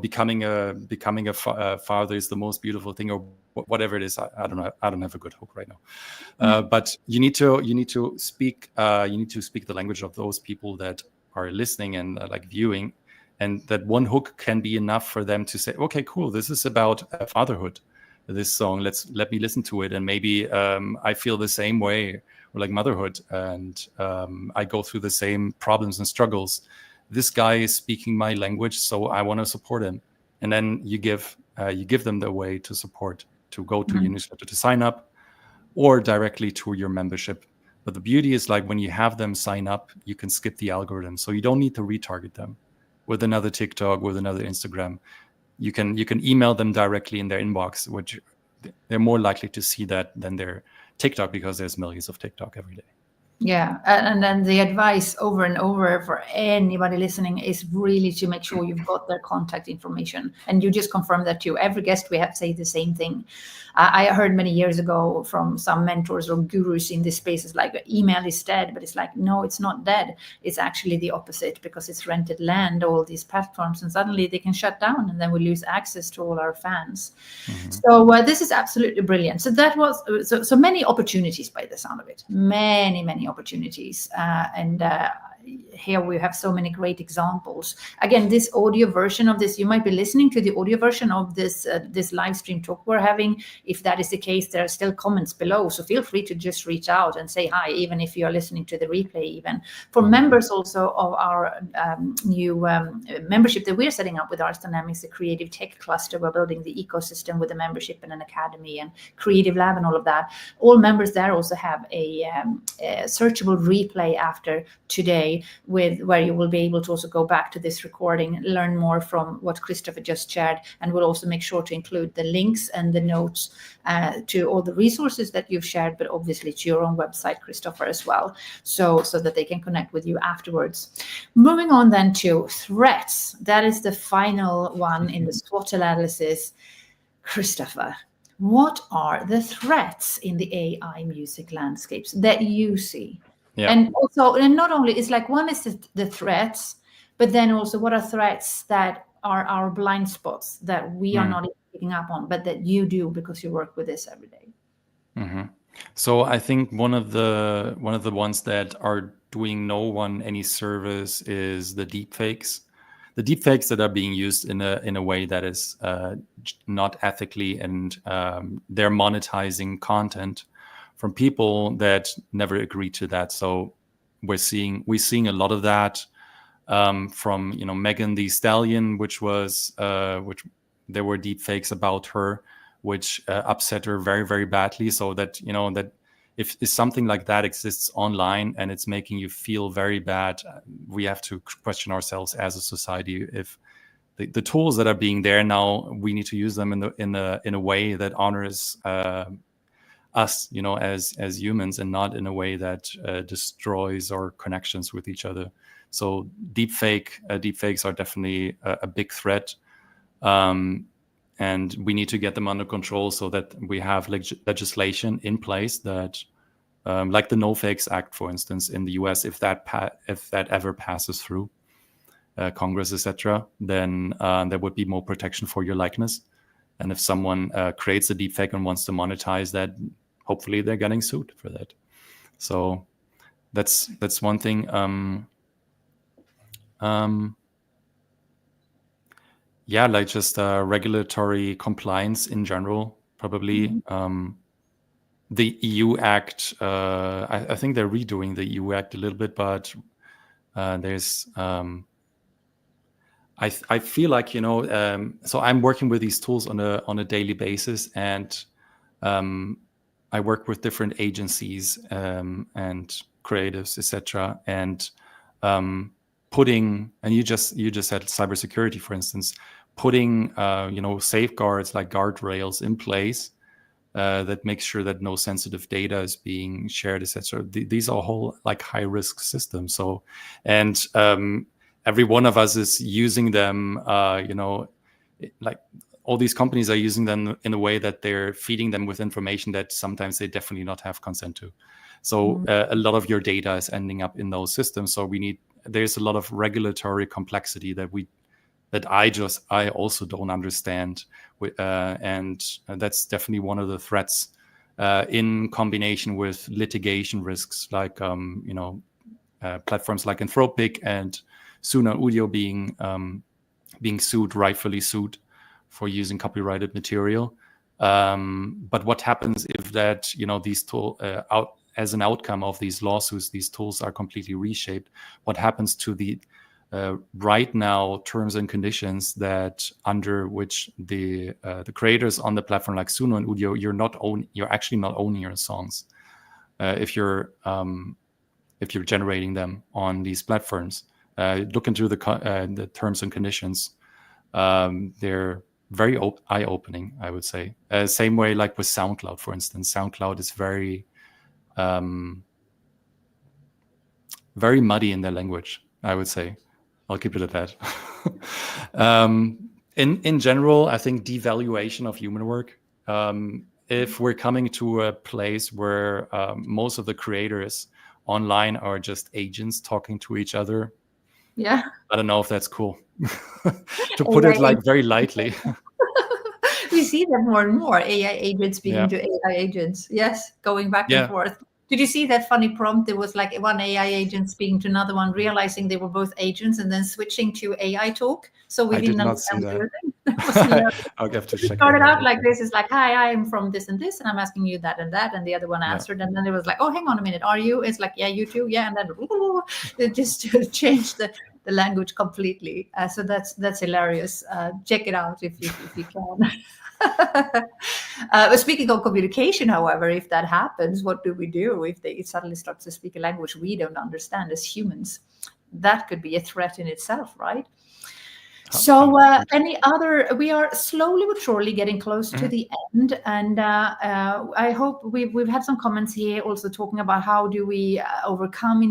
becoming a father is the most beautiful thing, or whatever it is. I don't know. I don't have a good hook right now. But you need to speak the language of those people that are listening and viewing, and that one hook can be enough for them to say, okay, cool, this is about fatherhood, this song, let me listen to it, and maybe I feel the same way, like motherhood, and I go through the same problems and struggles. This guy is speaking my language, so I want to support him. And then you give them the way to support, to go to your newsletter, to sign up, or directly to your membership. But the beauty is, like, when you have them sign up, you can skip the algorithm, so you don't need to retarget them with another TikTok, with another Instagram. You can email them directly in their inbox, which they're more likely to see that than their TikTok, because there's millions of TikTok every day. Yeah, and then the advice over and over for anybody listening is really to make sure you've got their contact information. And you just confirm that too. Every guest we have say the same thing. I heard many years ago from some mentors or gurus in this space, it's like email is dead, but it's like, no, it's not dead. It's actually the opposite, because it's rented land, all these platforms, and suddenly they can shut down, and then we lose access to all our fans. So this is absolutely brilliant. So that was so many opportunities by the sound of it, many opportunities, and here we have so many great examples. Again, this audio version of this, you might be listening to the audio version of this this live stream talk we're having. If that is the case, there are still comments below, so feel free to just reach out and say hi, even if you are listening to the replay. Even for members also of our new membership that we're setting up with Ars Dynamics, the creative tech cluster, we're building the ecosystem with a membership and an academy and creative lab and all of that. All members there also have a searchable replay after today, with where you will be able to also go back to this recording, learn more from what Christopher just shared, and we'll also make sure to include the links and the notes to all the resources that you've shared, but obviously to your own website, Christopher, as well, so that they can connect with you afterwards. Moving on then to threats. That is the final one in the SWOT analysis. Christopher, what are the threats in the AI music landscapes that you see? Yeah. And also, and not only, it's like, one is the threats, but then also what are threats that are our blind spots that we are not even picking up on, but that you do because you work with this every day? So I think one of the ones that are doing no one any service is the deepfakes. The deepfakes that are being used in a way that is not ethically, and they're monetizing content from people that never agreed to that. So we're seeing a lot of that from Megan Thee Stallion, which there were deepfakes about her, which upset her very, very badly. So that that if something like that exists online and it's making you feel very bad, we have to question ourselves as a society if the tools that are being there now, we need to use them in a way that honors us, as humans, and not in a way that destroys our connections with each other. So deepfakes are definitely a big threat, and we need to get them under control so that we have legislation in place that, like the No Fakes Act, for instance, in the US, if that ever passes through Congress, etc., then there would be more protection for your likeness. And if someone creates a deepfake and wants to monetize that, hopefully they're getting sued for that. So that's one thing. Yeah, like just regulatory compliance in general, probably. The EU Act, I think they're redoing the EU Act a little bit, but there's I feel like so I'm working with these tools on a daily basis, and I work with different agencies and creatives, etc. And putting, and you just said cybersecurity, for instance, putting safeguards like guardrails in place that makes sure that no sensitive data is being shared, etc. These are whole like high risk systems. So, and every one of us is using them. Like all these companies are using them in a way that they're feeding them with information that sometimes they definitely not have consent to. So a lot of your data is ending up in those systems. So there's a lot of regulatory complexity that I also don't understand, and that's definitely one of the threats, in combination with litigation risks, like platforms like Anthropic and Suno Audio being sued, rightfully sued, for using copyrighted material. But what happens if that these as an outcome of these lawsuits, these tools are completely reshaped. What happens to the right now terms and conditions that under which the creators on the platform like Suno and Udio, you're actually not owning your songs if you're generating them on these platforms. Look into the terms and conditions. They're very eye-opening, I would say. Same way like with SoundCloud, for instance. SoundCloud is very very muddy in their language, I would say. I'll keep it at that. In general, I think devaluation of human work. If we're coming to a place where most of the creators online are just agents talking to each other, Yeah. I don't know if that's cool. To put it like very lightly. We see that more and more, AI agents speaking to AI agents. Yes, going back and forth. Did you see that funny prompt? There was like one AI agent speaking to another one, realizing they were both agents, and then switching to AI talk. So we didn't understand everything. I'll have to check. It started out like this. It's like, hi, I'm from this and this, and I'm asking you that and that. And the other one answered. And then it was like, oh, hang on a minute. Are you? It's like, yeah, you too. Yeah. And then it just changed the language completely. So that's hilarious. Check it out if you can. Speaking of communication, however, if that happens, what do we do if it suddenly starts to speak a language we don't understand as humans? That could be a threat in itself, right? So we are slowly but surely getting close to the end. And I hope we've had some comments here also talking about how do we overcome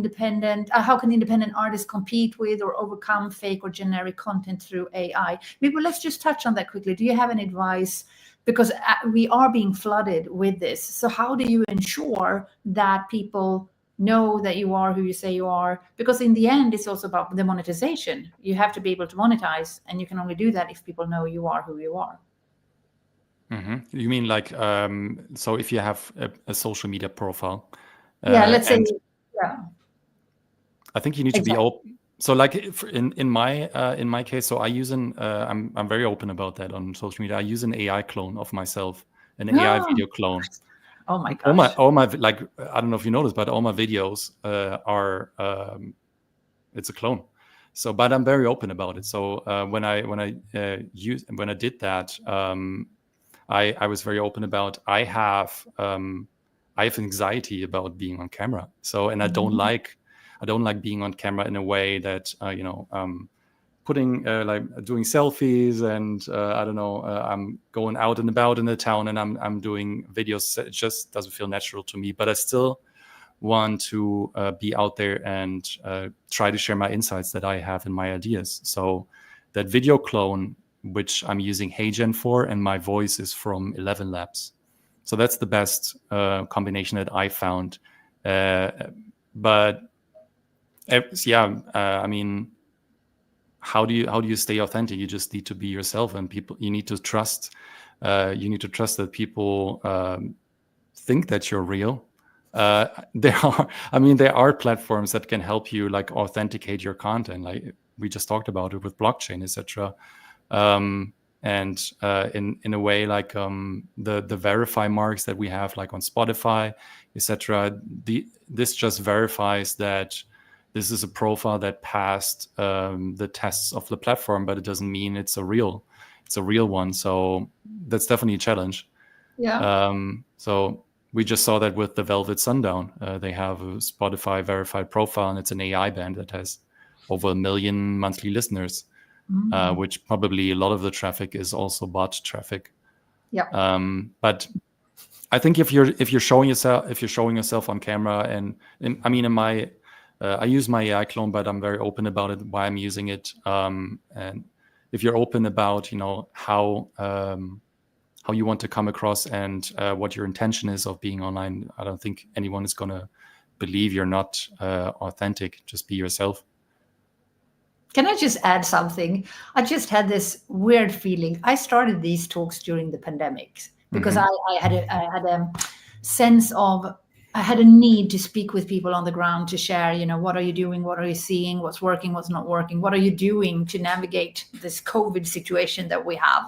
how can independent artists compete with or overcome fake or generic content through AI? Maybe let's just touch on that quickly. Do you have any advice? Because we are being flooded with this. So how do you ensure that people know that you are who you say you are? Because in the end, it's also about the monetization. You have to be able to monetize, and you can only do that if people know you are who you are. Mm-hmm. You mean like, so if you have a social media profile? Let's say, I think you need to be open. So like in my case, so I use I'm very open about that on social media. I use an AI clone of myself, an AI video clone. Oh my gosh. All my like, I don't know if you noticed, but all my videos are it's a clone. So, but I'm very open about it. So when I did that, I was very open about I have anxiety about being on camera. So, and I don't like being on camera in a way that putting like doing selfies and I don't know, I'm going out and about in the town and I'm doing videos. It just doesn't feel natural to me. But I still want to be out there and try to share my insights that I have and my ideas. So that video clone, which I'm using HeyGen for, and my voice is from 11 Labs. So that's the best combination that I found. But I mean, how do you stay authentic? You just need to be yourself, and you need to trust. You need to trust that people think that you're real. There are platforms that can help you like authenticate your content, like we just talked about it with blockchain, etc. And in a way, like the verify marks that we have, like on Spotify, etc. This just verifies that this is a profile that passed the tests of the platform, but it doesn't mean it's a real one. So that's definitely a challenge. Yeah. So we just saw that with the Velvet Sundown. They have a Spotify verified profile, and it's an AI band that has over 1 million monthly listeners, which probably a lot of the traffic is also bot traffic. Yeah. But I think if you're showing yourself on camera, and I mean, I use my AI clone, but I'm very open about it, why I'm using it. And if you're open about, how you want to come across and what your intention is of being online, I don't think anyone is going to believe you're not authentic. Just be yourself. Can I just add something? I just had this weird feeling. I started these talks during the pandemic because I had a sense of, I had a need to speak with people on the ground to share, what are you doing? What are you seeing? What's working? What's not working? What are you doing to navigate this COVID situation that we have?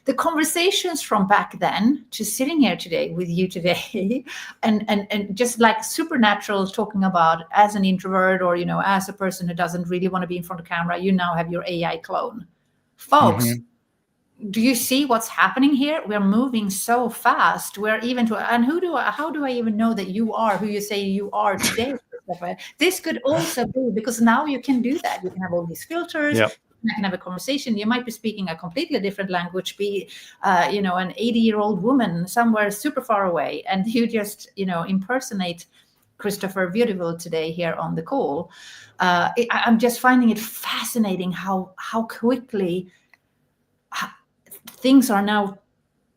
the conversations from back then to sitting here today with you today and just like supernatural, talking about as an introvert or, as a person who doesn't really want to be in front of camera, you now have your AI clone. Folks, do you see what's happening here? We're moving so fast. We're even and how do I even know that you are who you say you are today? This could also be, because now you can do that. You can have all these filters. Yeah. You can have a conversation. You might be speaking a completely different language, be, an 80-year-old woman somewhere super far away, and you just, impersonate Christopher Wieduwilt today here on the call. I'm just finding it fascinating how quickly things are now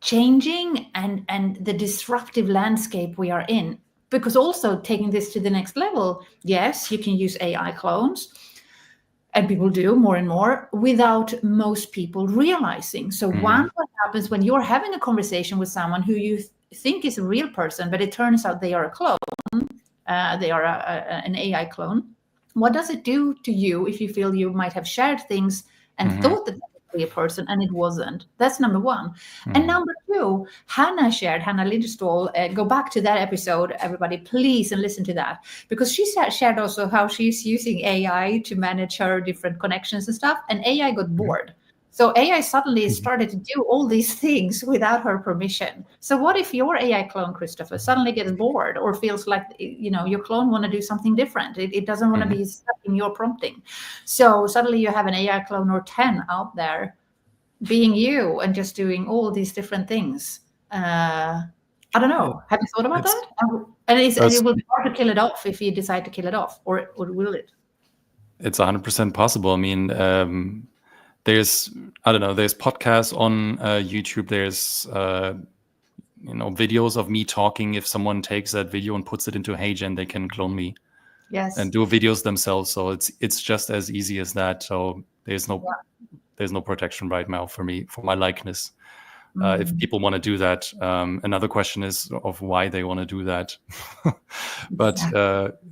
changing and the disruptive landscape we are in. Because also taking this to the next level, yes, you can use AI clones, and people do more and more without most people realizing. So what happens when you're having a conversation with someone who you think is a real person, but it turns out they are a clone, they are an AI clone. What does it do to you if you feel you might have shared things and thought that be a person and it wasn't? That's number one. And number two, Hannah Lindstall, go back to that episode, everybody, please, and listen to that, because she shared also how she's using AI to manage her different connections and stuff, and AI got bored. So AI suddenly started to do all these things without her permission. So what if your AI clone, Christopher, suddenly gets bored or feels like, your clone want to do something different? It doesn't want to be stuck in your prompting. So suddenly you have an AI clone or 10 out there being you and just doing all these different things. I don't know. Have you thought about that? And it will be hard to kill it off if you decide to kill it off, or will it? It's 100% possible. I mean, there's podcasts on YouTube. There's videos of me talking. If someone takes that video and puts it into HeyGen, they can clone me. Yes. And do videos themselves. So it's just as easy as that. So there's no protection right now for me, for my likeness. If people want to do that, another question is of why they want to do that. But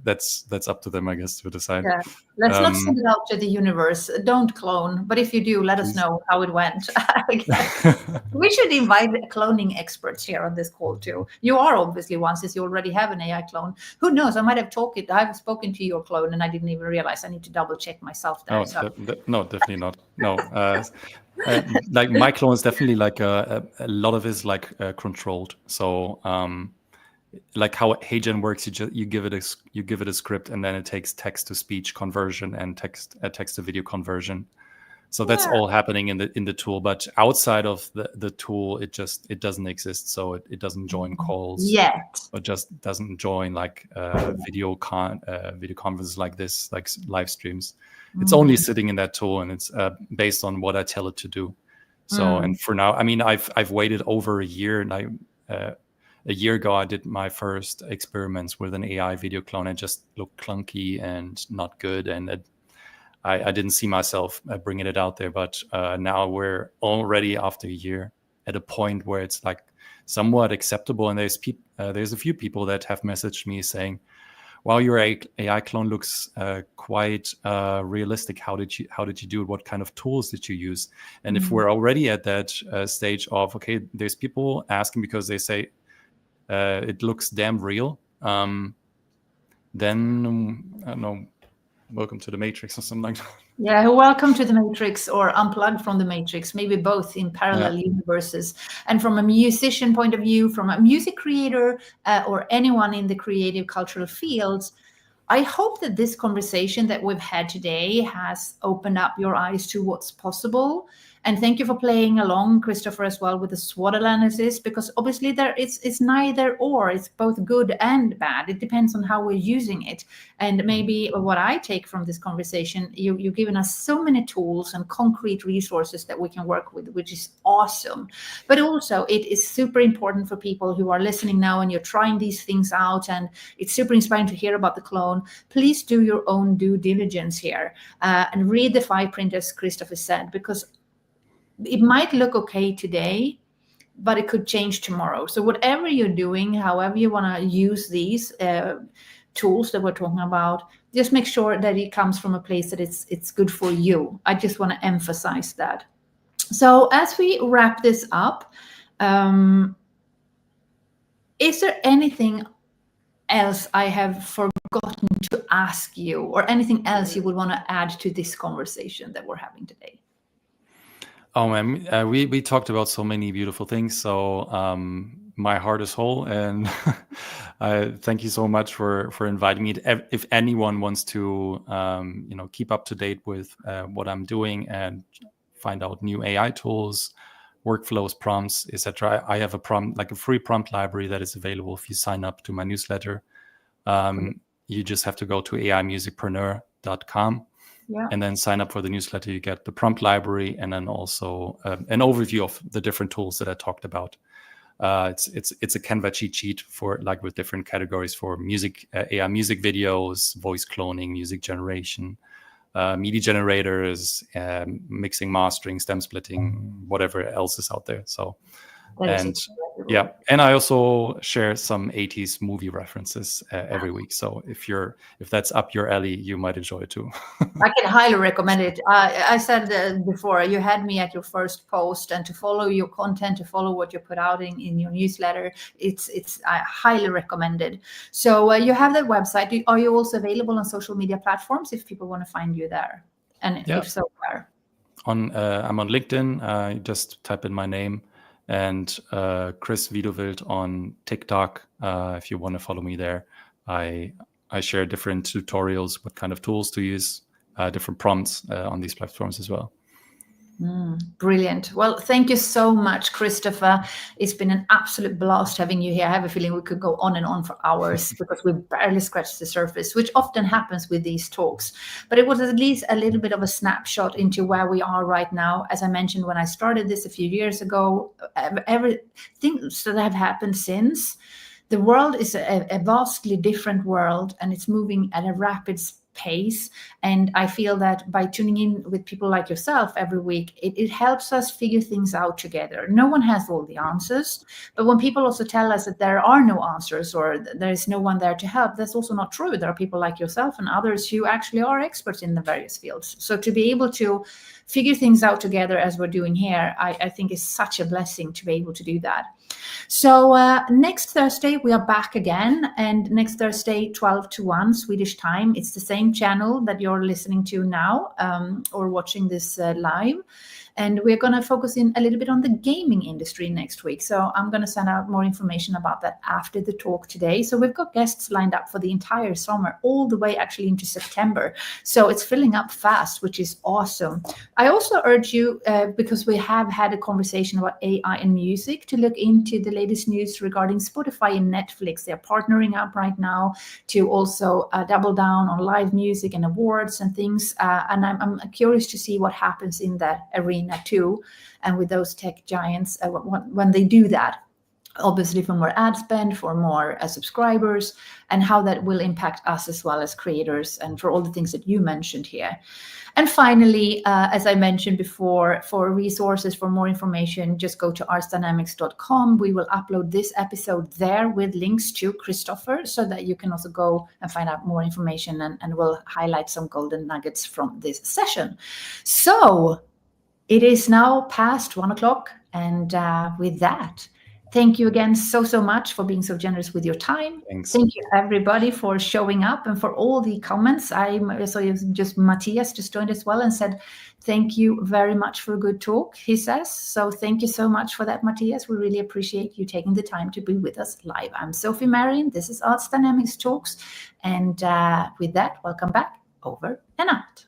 that's up to them, I guess, to decide. Yeah. Let's not send it out to the universe. Don't clone. But if you do, let us know how it went. We should invite cloning experts here on this call too. You are obviously one, since you already have an AI clone. Who knows? I might have I've spoken to your clone and I didn't even realize. I need to double check myself there. No, definitely not. No. Like my clone is definitely like a lot of it is like controlled. So like how HeyGen works, you give it a script and then it takes text to speech conversion and text to video conversion. So that's all happening in the tool. But outside of the tool, it doesn't exist. So it doesn't join calls yet. Or just doesn't join like video conferences like this, like live streams. It's only sitting in that tool, and it's based on what I tell it to do. So, and for now, I mean, I've waited over a year, and a year ago I did my first experiments with an AI video clone. It just looked clunky and not good, and I didn't see myself bringing it out there. But now we're already after a year at a point where it's like somewhat acceptable, and there's a few people that have messaged me saying, "Wow, your AI clone looks quite realistic. How did you do it? What kind of tools did you use?" And if we're already at that stage of, okay, there's people asking because they say it looks damn real, then I don't know, welcome to the Matrix or something like that. Yeah, welcome to the Matrix, or unplugged from the Matrix, maybe both in parallel universes. And from a musician point of view, from a music creator, or anyone in the creative cultural fields, I hope that this conversation that we've had today has opened up your eyes to what's possible. And thank you for playing along, Christopher, as well, with the SWOT analysis, because obviously it's neither or. It's both good and bad. It depends on how we're using it. And maybe what I take from this conversation, you've given us so many tools and concrete resources that we can work with, which is awesome. But also it is super important for people who are listening now and you're trying these things out, and it's super inspiring to hear about the clone. Please do your own due diligence here and read the 5 print, as Christopher said, because it might look okay today, but it could change tomorrow. So whatever you're doing, however you want to use these tools that we're talking about, just make sure that it comes from a place that it's good for you. I just want to emphasize that. So as we wrap this up, is there anything else I have forgotten to ask you, or anything else you would want to add to this conversation that we're having today? Oh man, we talked about so many beautiful things. So my heart is whole, and I thank you so much for inviting me. If anyone wants to, keep up to date with what I'm doing and find out new AI tools, workflows, prompts, etc., I have a free prompt library that is available if you sign up to my newsletter. You just have to go to aimusicpreneur.com. Yeah. And then sign up for the newsletter. You get the prompt library, and then also an overview of the different tools that I talked about. It's a Canva cheat sheet for with different categories for music, AI music videos, voice cloning, music generation, MIDI generators, mixing, mastering, stem splitting, whatever else is out there. So, and I also share some 80s movie references every week. So if that's up your alley, you might enjoy it too. I can highly recommend it. I said before, you had me at your first post, and to follow your content, to follow what you put out in your newsletter, it's highly recommended. So you have that website. Are you also available on social media platforms if people want to find you there? And if so, where? I'm on LinkedIn. Just type in my name. And Chris Wieduwilt on TikTok. If you want to follow me there, I share different tutorials, what kind of tools to use, different prompts on these platforms as well. Brilliant. Well, thank you so much, Christopher. It's been an absolute blast having you here. I have a feeling we could go on and on for hours because we barely scratched the surface, which often happens with these talks. But it was at least a little bit of a snapshot into where we are right now. As I mentioned, when I started this a few years ago, everything that have happened since, the world is a vastly different world, and it's moving at a rapid pace. And I feel that by tuning in with people like yourself every week, it helps us figure things out together. No one has all the answers, but when people also tell us that there are no answers or there is no one there to help, that's also not true. There are people like yourself and others who actually are experts in the various fields. So to be able to figure things out together as we're doing here, I think is such a blessing to be able to do that. So next Thursday, we are back again. And next Thursday, 12 to 1 Swedish time. It's the same channel that you're listening to now or watching this live. And we're going to focus in a little bit on the gaming industry next week. So I'm going to send out more information about that after the talk today. So we've got guests lined up for the entire summer, all the way actually into September. So it's filling up fast, which is awesome. I also urge you, because we have had a conversation about AI and music, to look into the latest news regarding Spotify and Netflix. They're partnering up right now to also double down on live music and awards and things. And I'm curious to see what happens in that arena too, and with those tech giants when they do that, obviously for more ad spend, for more subscribers, and how that will impact us as well as creators, and for all the things that you mentioned here. And finally, as I mentioned before, for resources, for more information, just go to artsdynamics.com. We will upload this episode there with links to Christopher, so that you can also go and find out more information, and we'll highlight some golden nuggets from this session. So it is now past 1 o'clock, and with that, thank you again so much for being so generous with your time. Thanks. Thank you, everybody, for showing up and for all the comments. I saw just Matthias just joined as well and said, thank you very much for a good talk, he says. So thank you so much for that, Matthias. We really appreciate you taking the time to be with us live. I'm Sophie Marion. This is Arts Dynamics Talks. And with that, welcome back. Over and out.